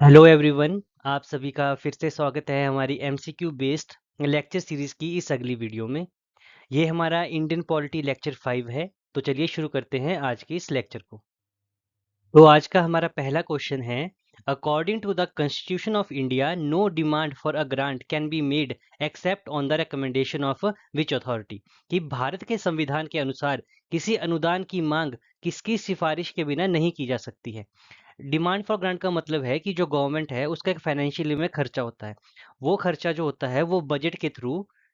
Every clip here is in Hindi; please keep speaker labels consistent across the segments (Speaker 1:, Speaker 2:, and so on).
Speaker 1: हेलो एवरीवन, आप सभी का फिर से स्वागत है हमारी एमसीक्यू बेस्ड लेक्चर सीरीज की इस अगली वीडियो में। ये हमारा इंडियन पॉलिटी लेक्चर 5 है। तो चलिए शुरू करते हैं आज के इस लेक्चर को। तो आज का हमारा पहला क्वेश्चन है, according to the constitution of India no demand for a grant can be made except on the recommendation of which authority. कि भारत के संविधान के अनुसार किसी अनुदान की मांग किसकी सिफारिश के बिना नहीं की जा सकती है। डिमांड फॉर ग्रांट का मतलब है कि जो गवर्नमेंट है उसका एक फाइनेंशियल में खर्चा होता है। वो खर्चा जो होता है वो बजट के थ्रू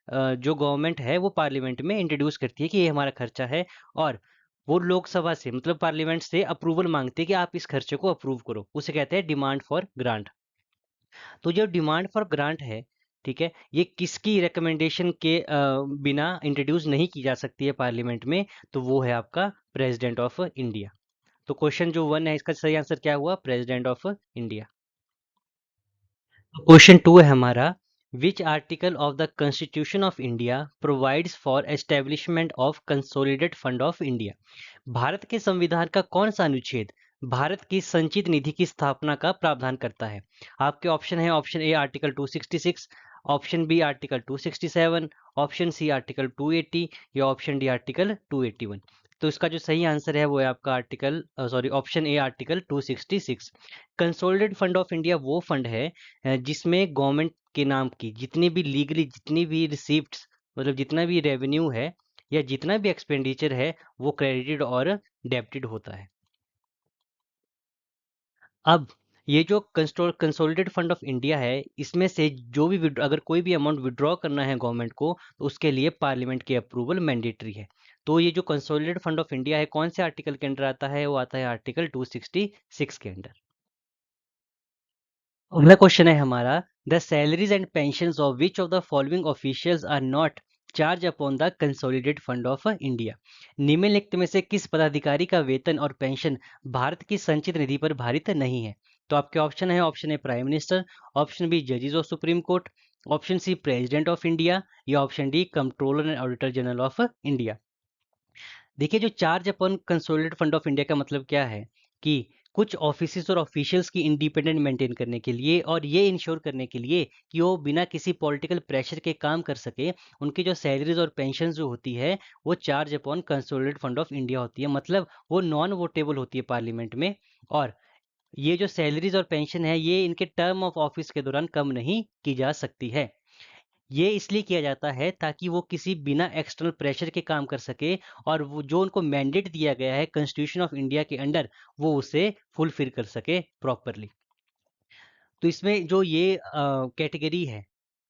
Speaker 1: जो गवर्नमेंट है वो पार्लियामेंट में इंट्रोड्यूस करती है कि ये हमारा खर्चा है, और वो लोकसभा से मतलब पार्लियामेंट से अप्रूवल मांगती है कि आप इस खर्चे को अप्रूव करो। उसे कहते हैं डिमांड फॉर ग्रांट। तो जो डिमांड फॉर ग्रांट है, ठीक है, ये किसकी रिकमेंडेशन के बिना इंट्रोड्यूस नहीं की जा सकती है पार्लियामेंट में। तो वो है आपका प्रेसिडेंट ऑफ इंडिया। तो क्वेश्चन जो 1 है इसका सही आंसर क्या हुआ? President of India. क्वेश्चन 2 है हमारा, which article of the constitution of India provides for establishment of consolidated fund of India. Bharat के संविधान का कौन सा अनुच्छेद भारत की संचित निधि की स्थापना का प्रावधान करता है? आपके ऑप्शन है, option A article 266, option B article 267, option C article 280 या ऑप्शन डी आर्टिकल 281। तो इसका जो सही आंसर है वो है आपका option A article 266। Consolidated fund of India वो फंड है जिसमें गवर्नमेंट के नाम की जितनी भी लीगली जितनी भी रिसीप्ट्स मतलब जितना भी रेवेन्यू है या जितना भी एक्सपेंडिचर है वो क्रेडिटेड और डेबिटेड होता है। अब ये जो कंसोलिडेटेड फंड ऑफ इंडिया है, इसमें से जो भी अगर कोई भी अमाउंट विड्रॉ करना है गवर्नमेंट को तो उसके लिए पार्लियामेंट की अप्रूवल मैंडेटरी है। तो ये जो कंसोलिडेटेड फंड ऑफ इंडिया है कौन से आर्टिकल के अंडर आता है? वो आता है आर्टिकल 266 के अंडर। अगला क्वेश्चन है हमारा, the salaries and pension of which of the following officials are not charge upon the consolidated fund of India. निम्नलिखित में से किस पदाधिकारी का वेतन और पेंशन भारत की संचित निधि पर भारित नहीं है? तो आपके ऑप्शन है, option A prime minister, option B जजेस of supreme Court, option C president of India या option D controller and auditor general of India. देखिए, जो charge upon consolidated fund of India का मतलब क्या है कि कुछ ऑफिसेस और ऑफिशियल्स की इंडिपेंडेंट मेंटेन करने के लिए और ये इंश्योर करने के लिए कि वो बिना किसी पॉलिटिकल प्रेशर के काम कर सके, उनकी जो सैलरीज और पेंशन जो होती है वो charge upon consolidated fund of India होती है। मतलब वो नॉन वोटेबल होती है पार्लियामेंट में। और ये जो सैलरीज और पेंशन है ये इनके टर्म ऑफ ऑफिस के दौरान कम नहीं की जा सकती है। ये इसलिए किया जाता है ताकि वो किसी बिना एक्सटर्नल प्रेशर के काम कर सके, और वो जो उनको मैंडेट दिया गया है कॉन्स्टिट्यूशन ऑफ इंडिया के अंडर वो उसे फुलफिल कर सके प्रॉपरली। तो इसमें जो ये कैटेगरी है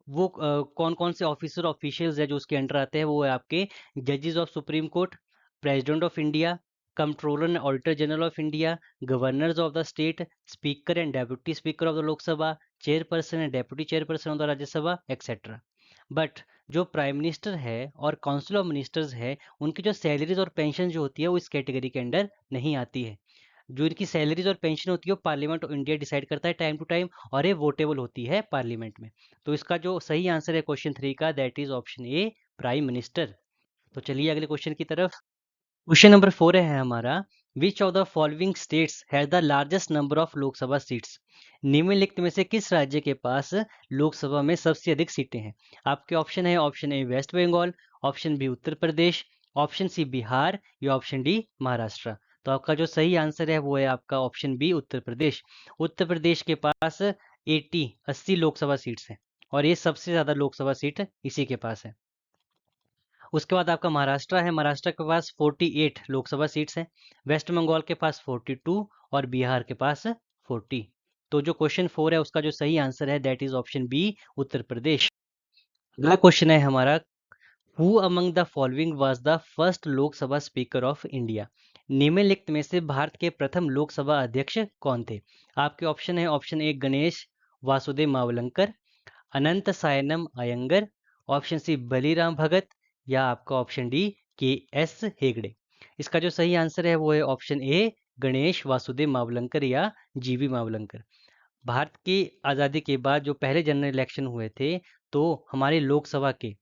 Speaker 1: वो कौन कौन से ऑफिसर ऑफिशियल्स है जो उसके अंडर आते हैं, वो है आपके जजेस of supreme court, president of India, controller and auditor general of India, governors of the state, speaker and deputy speaker of the Lok Sabha, chairperson and deputy chairperson of the Rajya Sabha, etcetera. But जो प्राइम मिनिस्टर है और काउंसिल ऑफ मिनिस्टर्स है उनकी जो सैलरीज और पेंशन जो होती है वो इस कैटेगरी के अंडर नहीं आती है। जो इनकी सैलरीज और पेंशन होती है वो पार्लियामेंट ऑफ इंडिया डिसाइड करता है टाइम टू टाइम, और ये वोटेबल होती है पार्लियामेंट में। तो इसका जो सही आंसर है क्वेश्चन 3 का, that is option A prime minister. तो चलिए अगले क्वेश्चन की तरफ। क्वेश्चन नंबर 4 है हमारा, विच of the following states has the largest number of Lok Sabha seats. निम्नलिखित में से किस राज्य के पास लोकसभा में सबसे अधिक सीटें हैं? आपके ऑप्शन है, option A West Bengal, option B Uttar Pradesh, option C Bihar या ऑप्शन डी महाराष्ट्र। तो आपका जो सही आंसर है वो है आपका ऑप्शन बी उत्तर प्रदेश। उत्तर प्रदेश के पास 80 लोकसभा सीट्स हैं, और ये सबसे ज्यादा लोकसभा सीट इसी के पास है। उसके बाद आपका महाराष्ट्र है, महाराष्ट्र के पास 48 लोकसभा सीट्स हैं, वेस्ट बंगाल के पास 42 और बिहार के पास 40। तो जो क्वेश्चन 4 है उसका जो सही आंसर है that is option B Uttar प्रदेश। अगला क्वेश्चन है हमारा, who among the following was the first Lok Sabha speaker of India. निम्नलिखित में से भारत के प्रथम लोकसभा अध्यक्ष कौन थे? आपके ऑप्शन है, option A Ganesh Vasudev Mavalankar, Anant Sayanam Ayyangar, option C Baliram Bhagat या आपका option D K S Hegde. इसका जो सही आंसर है वो है ऑप्शन ए गणेश वासुदेव मावलंकर या जीवी मावलंकर। भारत की आज़ादी के बाद जो पहले जनरल इलेक्शन हुए थे, तो हमारे लोकसभा के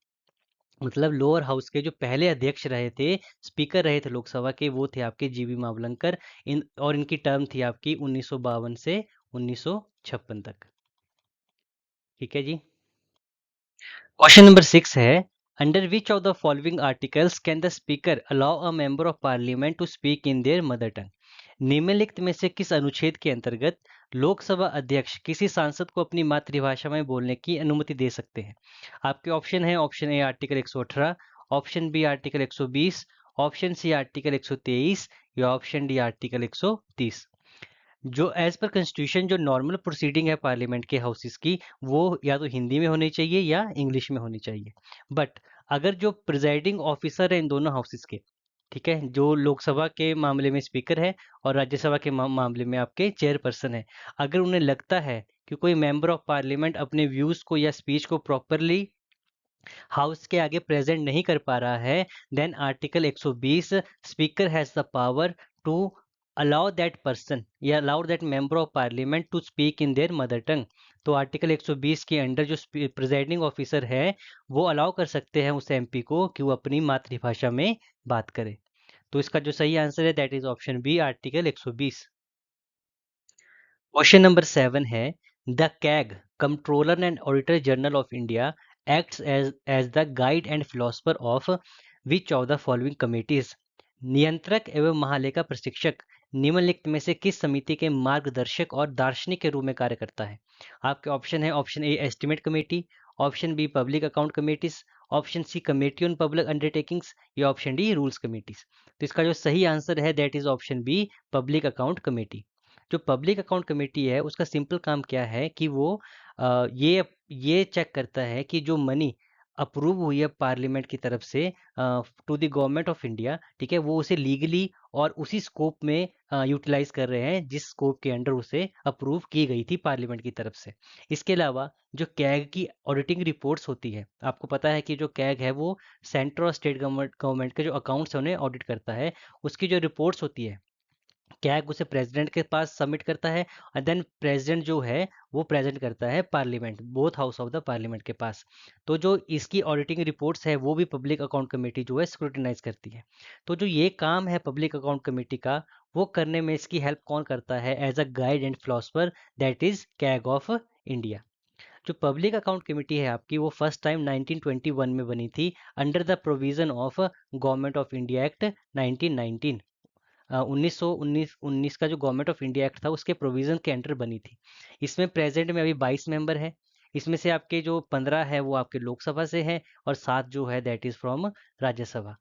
Speaker 1: मतलब लोअर हाउस के जो पहले अध्यक्ष रहे थे, स्पीकर रहे थे लोकसभा के, वो थे आपके जीवी मावलंकर। इन और इनकी टर्म थी आपकी 1952 से 1956 तक। ठीक है जी। क्वेश्चन नंबर 6 है, under which of the following articles can the speaker allow a member of parliament to speak in their mother tongue? निम्नलिखित में से किस अनुच्छेद के अंतर्गत लोकसभा अध्यक्ष किसी सांसद को अपनी मातृभाषा में बोलने की अनुमति दे सकते हैं? आपके ऑप्शन है, option A article 118, option B article 120, option C article 123 या ऑप्शन डी आर्टिकल 130। जो एज पर कॉन्स्टिट्यूशन जो नॉर्मल प्रोसीडिंग है पार्लियामेंट के हाउसेस की, वो या तो हिंदी में होनी चाहिए या इंग्लिश में होनी चाहिए। बट अगर जो प्रिजाइडिंग ऑफिसर है इन दोनों हाउसेस के, ठीक है, जो लोकसभा के मामले में स्पीकर है और राज्यसभा के मामले में आपके चेयरपर्सन है, अगर उन्हें लगता है कि कोई मेंबर ऑफ पार्लियामेंट अपने व्यूज को या स्पीच को प्रॉपरली हाउस के आगे प्रेजेंट नहीं कर पा रहा है, then article 120 speaker has the power to allow that person या allow that member of parliament to speak in their mother tongue. तो आर्टिकल 120 के अंडर जो प्रिजाइडिंग ऑफिसर है वो अलाउ कर सकते हैं उस एमपी को कि वो अपनी मातृभाषा में बात करे। तो इसका जो सही आंसर है that is option B article 120। Question number 7 है, the CAG controller and auditor general of India acts as the guide and philosopher of which of the following committees? नियंत्रक एवं महालेखा प्रशिक्षक निम्नलिखित में से किस समिति के मार्गदर्शक और दार्शनिक के रूप में कार्य करता है? आपके ऑप्शन है, option A estimate committee, option B public account committees, option C committee on public undertakings या ऑप्शन डी रूल्स कमेटीज। तो इसका जो सही आंसर है that is option B public account committee. जो पब्लिक अकाउंट कमेटी है उसका सिंपल काम क्या है कि वो ये चेक करता है कि जो मनी अप्रूव हुई है पार्लियामेंट की तरफ से to the government of India, ठीक है, वो उसे लीगली और उसी स्कोप में यूटिलाइज कर रहे हैं जिस स्कोप के अंडर उसे अप्रूव की गई थी पार्लियामेंट की तरफ से। इसके अलावा जो कैग की ऑडिटिंग रिपोर्ट्स होती है, आपको पता है कि जो कैग है वो सेंट्रल और स्टेट गवर्नमेंट के जो अकाउंट्स हैं उन्हें ऑडिट करता है। उसकी जो रिपोर्ट्स होती है कैग उसे प्रेसिडेंट के पास सबमिट करता है और देन प्रेसिडेंट जो है वो प्रेजेंट करता है parliament, both house of the parliament के पास। तो जो इसकी ऑडिटिंग रिपोर्ट्स है वो भी पब्लिक अकाउंट कमेटी जो है स्क्रूटिनाइज करती है। तो जो ये काम है पब्लिक अकाउंट कमेटी का, वो करने में इसकी हेल्प कौन करता है as a guide and philosopher? That is CAG of India. जो पब्लिक अकाउंट कमेटी है आपकी वो फर्स्ट टाइम 1921 में बनी थी under the provision of government of India act 1919। 1919 का जो गवर्नमेंट ऑफ इंडिया एक्ट था उसके प्रोविजन के अंडर बनी थी। इसमें प्रेजेंट में अभी 22 मेंबर है। इसमें से आपके जो 15 है वो आपके लोकसभा से हैं और 7 जो है दैट इज फ्रॉम राज्यसभा।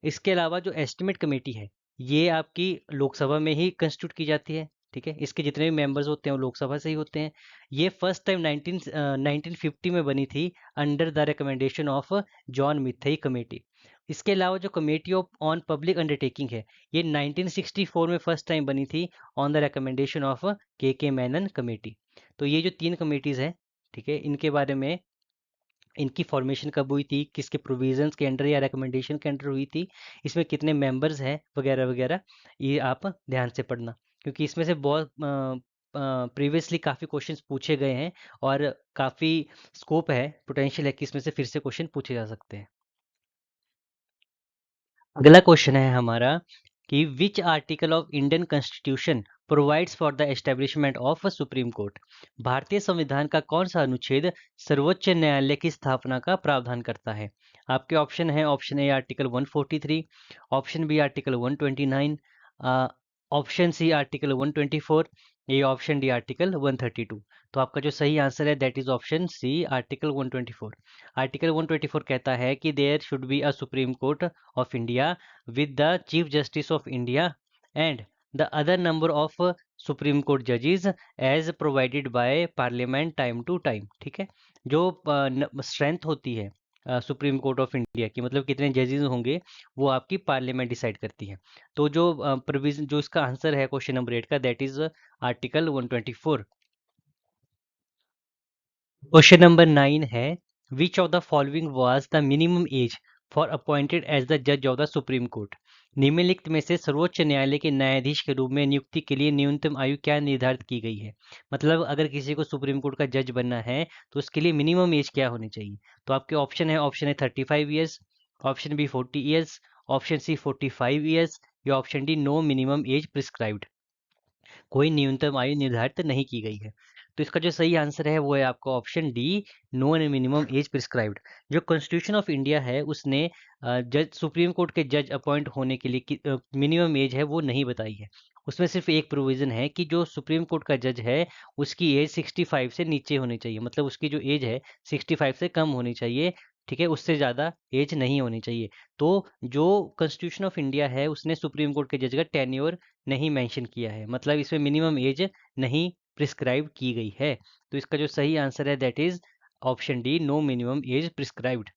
Speaker 1: इसके अलावा जो एस्टिमेट कमेटी है ये आपकी लोकसभा में ही कंस्टिट्यूट की जाती है, ठीक है, इसके जितने भी मेंबर्स होते हैं वो लोकसभा से ही होते हैं। ये फर्स्ट टाइम 1950 में बनी थी under the recommendation of John Mathai committee. इसके अलावा जो committee of on public undertaking है ये 1964 में फर्स्ट टाइम बनी थी ऑन द रिकमेंडेशन ऑफ के मैनन कमेटी। तो ये जो 3 कमेटीज हैं, ठीक है, इनके बारे में इनकी फॉर्मेशन कब हुई थी, किसके प्रोविजंस के अंडर या रिकमेंडेशन के अंडर हुई थी, इसमें कितने मेंबर्स हैं वगैरह वगैरह, ये आप ध्यान से पढ़ना क्योंकि इसमें से बहुत प्रीवियसली काफ़ी क्वेश्चंस पूछे गए हैं और काफ़ी स्कोप है, पोटेंशियल है कि इसमें से फिर से क्वेश्चन पूछे जा सकते हैं। अगला क्वेश्चन है हमारा कि विच article of Indian constitution provides for the establishment of supreme court? भारतीय संविधान का कौन सा अनुच्छेद सर्वोच्च न्यायालय की स्थापना का प्रावधान करता है? आपके ऑप्शन है, option A article 143, option B article 129, option C article 124, ये ऑप्शन डी आर्टिकल 132। तो आपका जो सही आंसर है that is option C article 124। Article 124 कहता है कि there should be a supreme court of India with the Chief Justice of India and the other number of Supreme Court judges as provided by Parliament time to time। ठीक है, जो स्ट्रेंथ होती है सुप्रीम कोर्ट ऑफ इंडिया की, मतलब कितने जजेस होंगे, वो आपकी पार्लियामेंट डिसाइड करती है। तो जो प्रोविजन जो इसका आंसर है क्वेश्चन नंबर 8 का that is article 124। Question number 9 है, which of the following was the minimum age for appointed as the जज ऑफ द सुप्रीम कोर्ट? निम्नलिखित में से सर्वोच्च न्यायालय के न्यायाधीश के रूप में नियुक्ति के लिए न्यूनतम आयु क्या निर्धारित की गई है? मतलब अगर किसी को सुप्रीम कोर्ट का जज बनना है तो उसके लिए मिनिमम एज क्या होनी चाहिए? तो आपके ऑप्शन है, option A 35 years, option B 40 years, option C 45 years या option D no minimum age prescribed. कोई न्यूनतम आयु निर्धारित नहीं की गई है। तो इसका जो सही आंसर है वो है आपका option D, no minimum age prescribed. जो कॉन्स्टिट्यूशन ऑफ इंडिया है उसने जज सुप्रीम कोर्ट के जज अपॉइंट होने के लिए मिनिमम एज है वो नहीं बताई है। उसमें सिर्फ एक प्रोविज़न है कि जो सुप्रीम कोर्ट का जज है उसकी एज 65 से नीचे होनी चाहिए, मतलब उसकी जो एज है 65 से कम होनी चाहिए। ठीक है, उससे ज़्यादा एज नहीं होनी चाहिए। तो जो कॉन्स्टिट्यूशन ऑफ इंडिया है उसने सुप्रीम कोर्ट के जज का टेन्योर नहीं मेंशन किया है, मतलब इसमें मिनिमम एज नहीं प्रिस्क्राइब की गई है। तो इसका जो सही आंसर है that is option D, no minimum age prescribed.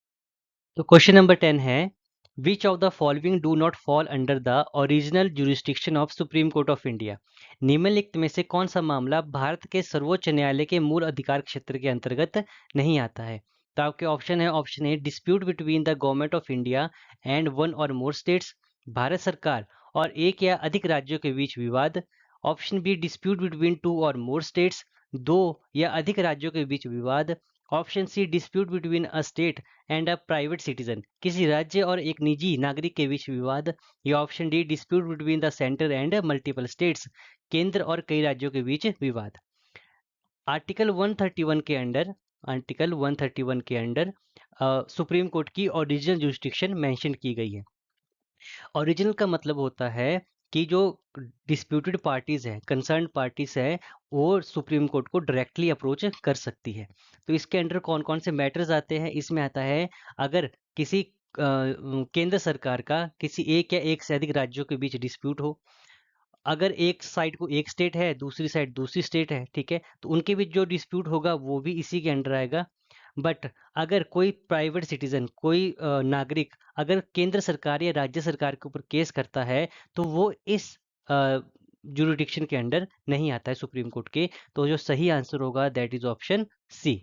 Speaker 1: तो क्वेश्चन नंबर 10 है, which of the following do not fall under the original jurisdiction of supreme court of India. निम्नलिखित में से कौन सा मामला भारत के सर्वोच्च न्यायालय के मूल अधिकार क्षेत्र के अंतर्गत नहीं आता है। तो आपके ऑप्शन है, option A dispute between the government of India and one और मोर स्टेट्स, भारत सरकार और एक या अधिक राज्यों के बीच विवाद। Option B dispute between two और मोर स्टेट्स, दो या अधिक राज्यों के बीच विवाद। Option C dispute between a state and a private citizen, किसी राज्य और एक निजी नागरिक के बीच विवाद। या option D dispute between the centre and multiple states, केंद्र और कई राज्यों के बीच विवाद। आर्टिकल 131 के अंडर, आर्टिकल 131 के अंडर सुप्रीम कोर्ट की ओरिजिनल जुरिस्डिक्शन मेंशन की गई है। ओरिजिनल का मतलब होता है कि जो डिस्प्यूटेड पार्टीज हैं, कंसर्न पार्टीज हैं, वो सुप्रीम कोर्ट को डायरेक्टली अप्रोच कर सकती है। तो इसके अंडर कौन कौन से मैटर्स आते हैं, इसमें आता है अगर किसी केंद्र सरकार का किसी एक या एक से अधिक राज्यों के बीच डिस्प्यूट हो, अगर एक साइड को एक स्टेट है दूसरी साइड दूसरी स्टेट है, ठीक है, तो उनके बीच जो डिस्प्यूट होगा वो भी इसी के अंडर आएगा। बट अगर कोई प्राइवेट सिटीजन, कोई नागरिक अगर केंद्र सरकार या राज्य सरकार के ऊपर केस करता है तो वो इस जुरिडिक्शन के अंडर नहीं आता है सुप्रीम कोर्ट के। तो जो सही आंसर होगा that is option C.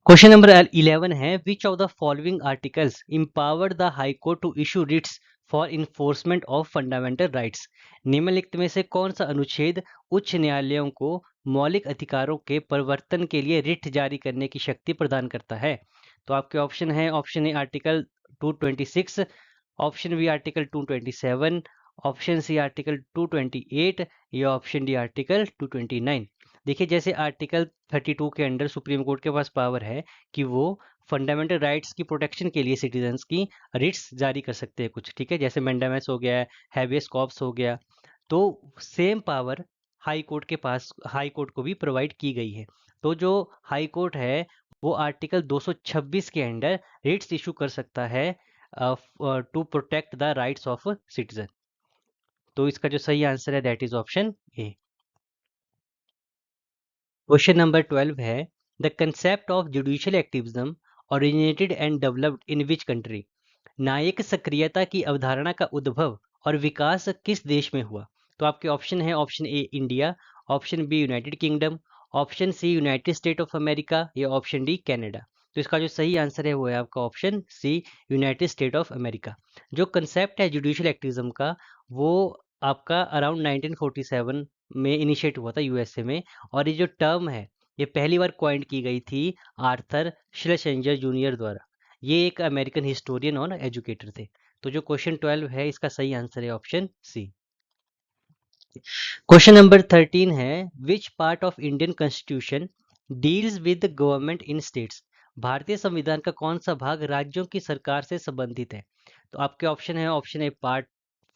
Speaker 1: Question number 11 है, which of the following articles empowered the high court to issue writs for enforcement of fundamental rights. निम्नलिखित में से कौन सा अनुच्छेद उच्च न्यायालयों को मौलिक अधिकारों के परिवर्तन के लिए रिट जारी करने की शक्ति प्रदान करता है। तो आपके ऑप्शन है, option A article 226, option B article 227, option C article 228 या ऑप्शन डी आर्टिकल 229। देखिए, जैसे आर्टिकल 32 के अंडर सुप्रीम कोर्ट के पास पावर है कि वो फंडामेंटल राइट्स की प्रोटेक्शन के लिए सिटीजन्स की रिट्स जारी कर सकते हैं कुछ, ठीक है, जैसे मैंडामस हो गया, हैबियस कॉर्पस हो गया। तो सेम पावर हाई कोर्ट के पास, हाई कोर्ट को भी प्रोवाइड की गई है। तो जो हाई कोर्ट है वो आर्टिकल 226 के अंडर रिट्स इशू कर सकता है to protect the rights of citizen. तो इसका जो सही आंसर है that is option A. Question number 12 है, the concept of judicial activism originated and developed in which country. न्यायिक सक्रियता की अवधारणा का उद्भव और विकास किस देश में हुआ। तो आपके ऑप्शन है, option A India, option B United Kingdom, option C United State of America या ऑप्शन डी कनाडा। तो इसका जो सही आंसर है वो है आपका option C, United State of America. जो कंसेप्ट है जुडिशियल एक्टिविज्म का वो आपका अराउंड 1947 में इनिशिएट हुआ था यूएसए में। और ये जो टर्म है ये पहली बार कॉइंड की गई थी आर्थर श्लेजेंजर जूनियर द्वारा। ये एक अमेरिकन हिस्टोरियन और एजुकेटर थे। तो जो क्वेश्चन 12 है इसका सही आंसर है ऑप्शन सी। क्वेश्चन नंबर 13 है, which part of Indian constitution deals with government in states. भारतीय संविधान का कौन सा भाग राज्यों की सरकार से संबंधित है। तो आपके ऑप्शन है, option A part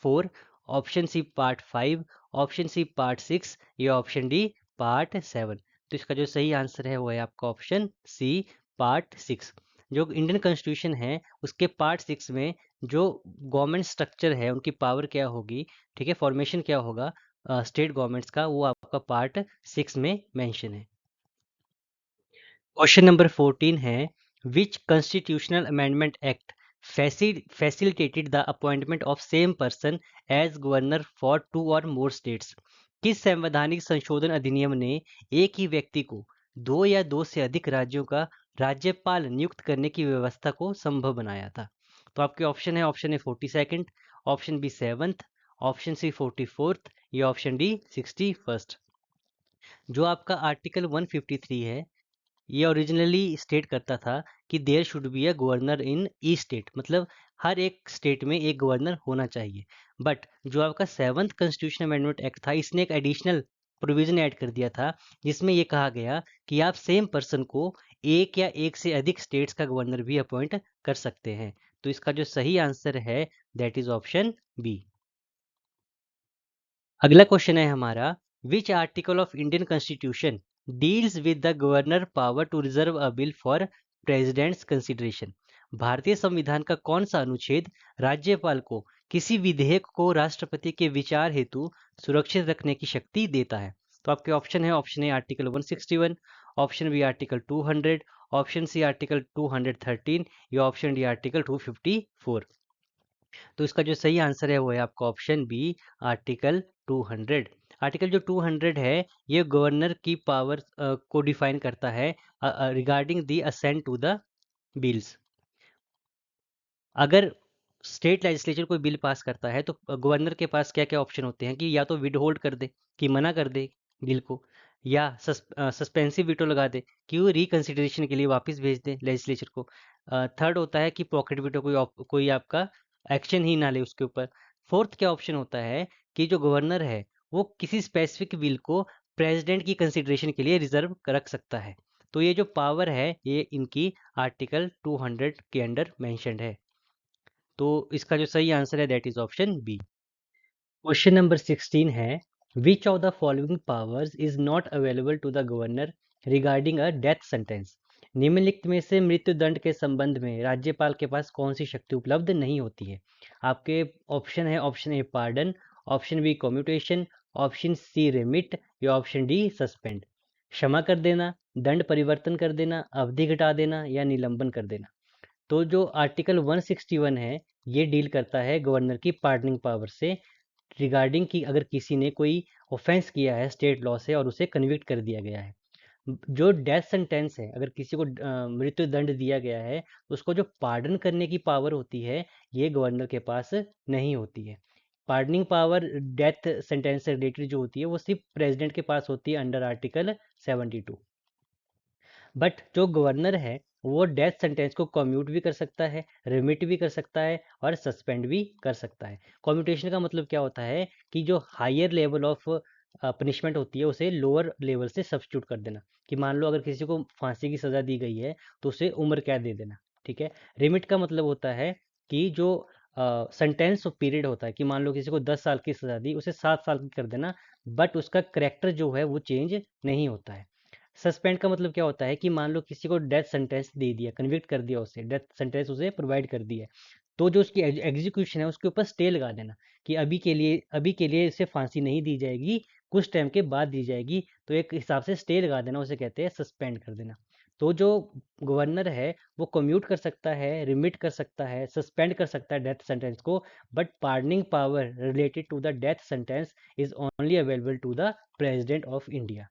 Speaker 1: 4, option C part 5, option C part 6 या ऑप्शन डी पार्ट 7। तो इसका जो सही आंसर है वो है आपका ऑप्शन सी, पार्ट 6। जो इंडियन कॉन्स्टिट्यूशन है उसके पार्ट 6 में जो गवर्नमेंट स्ट्रक्चर है उनकी पावर क्या होगी, ठीक है, फॉर्मेशन क्या होगा स्टेट गवर्नमेंट्स का, वो आपका पार्ट 6 में मेंशन है। क्वेश्चन नंबर 14 है, which constitutional amendment act facilitated the appointment of same person as governor for two और मोर स्टेट्स। किस संवैधानिक संशोधन अधिनियम ने एक ही व्यक्ति को दो या दो से अधिक राज्यों का राज्यपाल नियुक्त करने की व्यवस्था को संभव बनाया था। तो आपके ऑप्शन है, option A 42nd, option B 7th, option C 44th या ऑप्शन डी 61st। जो आपका आर्टिकल 153 है ये ओरिजिनली स्टेट करता था कि there should be a governor in each state, मतलब हर एक स्टेट में एक गवर्नर होना चाहिए। बट जो आपका 7th कॉन्स्टिट्यूशन अमेंडमेंट एक्ट था, इसने एक एडिशनल प्रोविजन ऐड कर दिया था, जिसमें ये कहा गया कि आप सेम पर्सन को एक या एक से अधिक स्टेट्स का गवर्नर भी अपॉइंट कर सकते हैं। तो इसका जो सही आंसर है दैट इज ऑप्शन बी। अगला क्वेश्चन है हमारा, which article of Indian constitution deals with the governor power to reserve a bill for president's consideration. भारतीय संविधान का कौन सा अनुच्छेद राज्यपाल को किसी विधेयक को राष्ट्रपति के विचार हेतु सुरक्षित रखने की शक्ति देता है? तो आपके ऑप्शन है, option A article 161, option B article 200, option C article 213 या ऑप्शन डी आर्टिकल 254। तो इसका जो सही आंसर है वो है आपका ऑप्शन बी आर्टिकल 200। आर्टिकल जो 200 है ये गवर्नर की पावर को डिफाइन करता है regarding the assent to the bills. अगर स्टेट लेजिस्लेचर कोई बिल पास करता है तो गवर्नर के पास क्या क्या ऑप्शन होते हैं कि या तो विड होल्ड कर दे, कि मना कर दे बिल को, या सस्पेंसिव वीटो लगा दे कि वो रिकंसिडरेशन के लिए वापस भेज दे लेजिस्लेचर को। थर्ड होता है कि पॉकेट वीटो, कोई आपका एक्शन ही ना ले उसके ऊपर। फोर्थ क्या ऑप्शन होता है कि जो गवर्नर है वो किसी स्पेसिफिक बिल को प्रेसिडेंट की कंसिडरेशन के लिए रिजर्व रख सकता है। तो ये जो पावर है ये इनकी आर्टिकल 200 के अंडर मेंशन्ड है। तो इसका जो सही आंसर है that is option B. Question number 16 है, which of the following powers is not available to the governor regarding a death sentence. निम्नलिखित में से मृत्यु दंड के संबंध में राज्यपाल के पास कौन सी शक्ति उपलब्ध नहीं होती है? आपके ऑप्शन है, option A pardon, option B commutation, option C remit या ऑप्शन डी सस्पेंड। क्षमा कर देना, दंड परिवर्तन कर देना, अवधि घटा देना या निलंबन कर देना। तो जो आर्टिकल 161 है ये डील करता है गवर्नर की पार्डनिंग पावर से, रिगार्डिंग कि अगर किसी ने कोई ऑफेंस किया है स्टेट लॉ से और उसे कन्विक्ट कर दिया गया है। जो डेथ सेंटेंस है, अगर किसी को मृत्यु दंड दिया गया है तो उसको जो पार्डन करने की पावर होती है ये गवर्नर के पास नहीं होती है। पार्डनिंग पावर डेथ सेंटेंस से रिलेटेड जो होती है वो सिर्फ प्रेसिडेंट के पास होती है अंडर आर्टिकल 72। बट जो गवर्नर है वो डेथ सेंटेंस को कम्यूट भी कर सकता है, रिमिट भी कर सकता है और सस्पेंड भी कर सकता है। कम्यूटेशन का मतलब क्या होता है कि जो हायर लेवल ऑफ पनिशमेंट होती है उसे लोअर लेवल से सब्स्टिट्यूट कर देना, कि मान लो अगर किसी को फांसी की सज़ा दी गई है तो उसे उम्र कैद दे देना। ठीक है। रिमिट का मतलब होता है कि जो सेंटेंस पीरियड होता है, कि मान लो किसी को 10 साल की सज़ा दी उसे 7 साल की कर देना, बट उसका करेक्टर जो है वो चेंज नहीं होता है। सस्पेंड का मतलब क्या होता है कि मान लो किसी को डेथ सेंटेंस दे दिया, कन्विक्ट कर दिया, उसे डेथ सेंटेंस उसे प्रोवाइड कर दिया, तो जो उसकी एग्जीक्यूशन है उसके ऊपर स्टे लगा देना, कि अभी के लिए इसे फांसी नहीं दी जाएगी, कुछ टाइम के बाद दी जाएगी। तो एक हिसाब से स्टे लगा देना उसे कहते हैं सस्पेंड कर देना। तो जो गवर्नर है वो कम्यूट कर सकता है, रिमिट कर सकता है, सस्पेंड कर सकता है डेथ सेंटेंस को, but pardoning power related to the death sentence is only available to the president of India.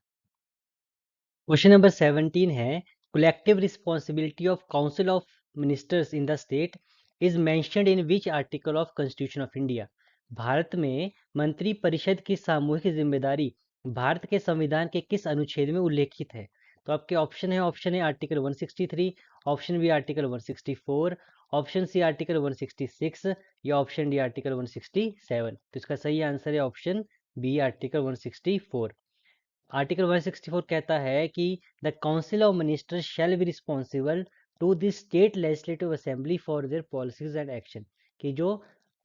Speaker 1: Question number 17 है, collective responsibility of council of ministers in the state is mentioned in which article of constitution of India. Bharat में मंत्री परिषद की सामूहिक जिम्मेदारी भारत के संविधान के किस अनुच्छेद में उल्लेखित है? तो आपके ऑप्शन है, option A article 163, option B article 164, option C article 166 या ऑप्शन डी आर्टिकल 167। तो इसका सही आंसर है ऑप्शन बी आर्टिकल 164। आर्टिकल 164 कहता है कि the council of ministers shall be responsible to the state legislative assembly for their policies and action, कि जो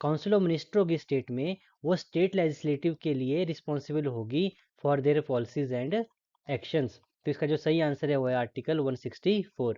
Speaker 1: काउंसिल ऑफ मिनिस्टर होगी स्टेट में वो स्टेट लेजिस्लेटिव के लिए रिस्पॉन्सिबल होगी for their policies and actions. तो इसका जो सही आंसर है वो है आर्टिकल 164।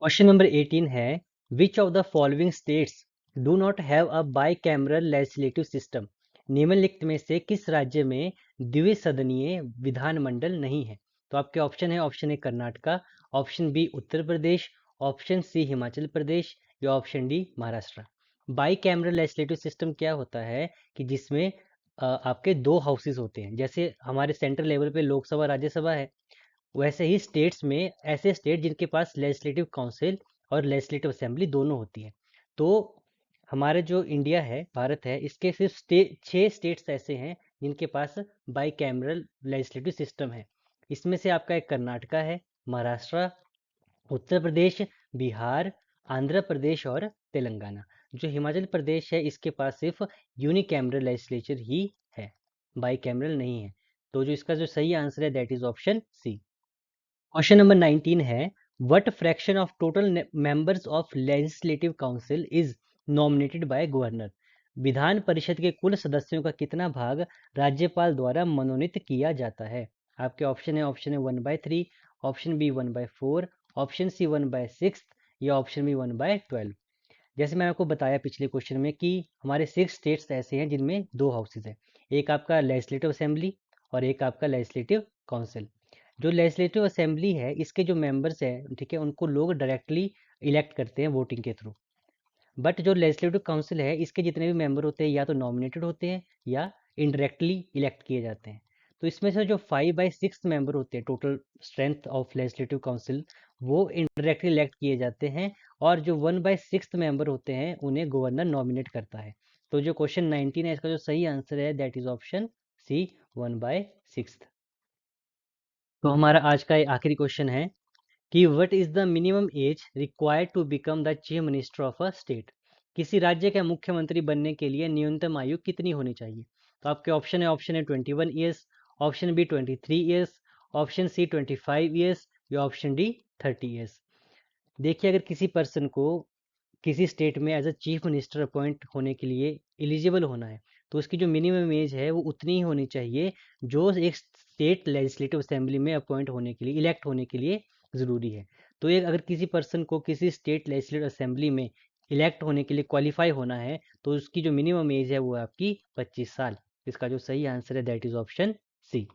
Speaker 1: क्वेश्चन नंबर 18 है, which of the following states do not have a by cameral legislative system. निम्नलिखित में से किस राज्य में द्विसदनीय विधानमंडल नहीं है? तो आपके ऑप्शन है, option A Karnataka, option B Uttar Pradesh, option C Himachal Pradesh या option D Maharashtra. Bicameral legislative system क्या होता है कि जिसमें आपके दो हाउसेस होते हैं, जैसे हमारे सेंट्रल लेवल पे लोकसभा राज्यसभा है, वैसे ही स्टेट्स में ऐसे स्टेट जिनके पास लेजिस्लेटिव काउंसिल और लेजिस्लेटिव असेंबली दोनों होती है। तो हमारे जो इंडिया है, भारत है, इसके सिर्फ 6 स्टेट्स ऐसे हैं जिनके पास बाई कैमरल लेजिस्लेटिव सिस्टम है। इसमें से आपका एक कर्नाटका है, महाराष्ट्र, उत्तर प्रदेश, बिहार, आंध्र प्रदेश और तेलंगाना। जो हिमाचल प्रदेश है इसके पास सिर्फ यूनिकैमरल लेजिस्लेचर ही है, बाई कैमरल नहीं है। तो जो इसका जो सही आंसर है that is option C. Question number 19 है, what fraction of total members of legislative council is nominated by governor. विधान परिषद के कुल सदस्यों का कितना भाग राज्यपाल द्वारा मनोनीत किया जाता है। आपके ऑप्शन है 1/3, ऑप्शन बी 1/4, ऑप्शन सी 1/6 या ऑप्शन बी 1/12। जैसे मैंने आपको बताया पिछले क्वेश्चन में कि हमारे 6 स्टेट्स ऐसे हैं जिनमें 2 हाउसेज हैं, एक आपका लेजिस्लेटिव असेंबली और एक आपका लेजिस्लेटिव काउंसिल। जो लेजिस्लेटिव असेंबली है इसके जो मेंबर्स हैं, ठीक है, उनको लोग डायरेक्टली इलेक्ट करते हैं वोटिंग के थ्रू। बट जो लेजिस्लेटिव काउंसिल है इसके जितने भी मेंबर होते हैं या तो नॉमिनेटेड होते हैं या इनडायरेक्टली इलेक्ट किए जाते हैं। तो इसमें से जो 5/6 मेंबर होते हैं total strength of legislative council, वो इनडायरेक्टली इलेक्ट किए जाते हैं, और जो 1/6 मेंबर होते हैं उन्हें गवर्नर नॉमिनेट करता है। तो जो क्वेश्चन 19 है इसका जो सही आंसर है दैट इज ऑप्शन सी, 1/6। तो हमारा आज का ये आखिरी क्वेश्चन है कि what is the minimum age required to become the chief minister of a state. किसी राज्य के मुख्यमंत्री बनने के लिए न्यूनतम आयु कितनी होनी चाहिए। तो आपके ऑप्शन है 21 years, option B 23 years, option C 25 years या ऑप्शन डी 30 ईयर्स। देखिए, अगर किसी पर्सन को किसी स्टेट में as a chief minister appoint होने के लिए एलिजिबल होना है, तो उसकी जो मिनिमम एज है वो उतनी ही होनी चाहिए जो एक स्टेट लेजिस्लेटिव असेंबली में अपॉइंट होने के लिए, इलेक्ट होने के लिए ज़रूरी है। तो एक अगर किसी पर्सन को किसी स्टेट लेजिस्लेटिव असेंबली में इलेक्ट होने के लिए क्वालिफाई होना है तो उसकी जो मिनिमम एज है वो है आपकी 25 साल। इसका जो सही आंसर है दैट इज ऑप्शन सी।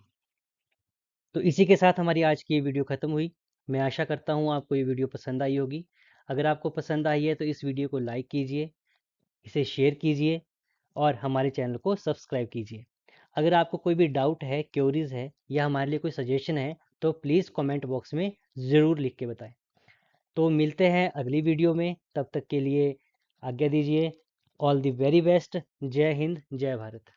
Speaker 1: तो इसी के साथ हमारी आज की ये वीडियो ख़त्म हुई। मैं आशा करता हूँ आपको ये वीडियो पसंद आई होगी। अगर आपको पसंद आई है तो इस वीडियो को लाइक कीजिए, इसे शेयर कीजिए और हमारे चैनल को सब्सक्राइब कीजिए। अगर आपको कोई भी डाउट है, क्वेरीज है या हमारे लिए कोई सजेशन है तो प्लीज़ कमेंट बॉक्स में ज़रूर लिख के बताएं। तो मिलते हैं अगली वीडियो में, तब तक के लिए आज्ञा दीजिए। All the very best. जय हिंद, जय भारत।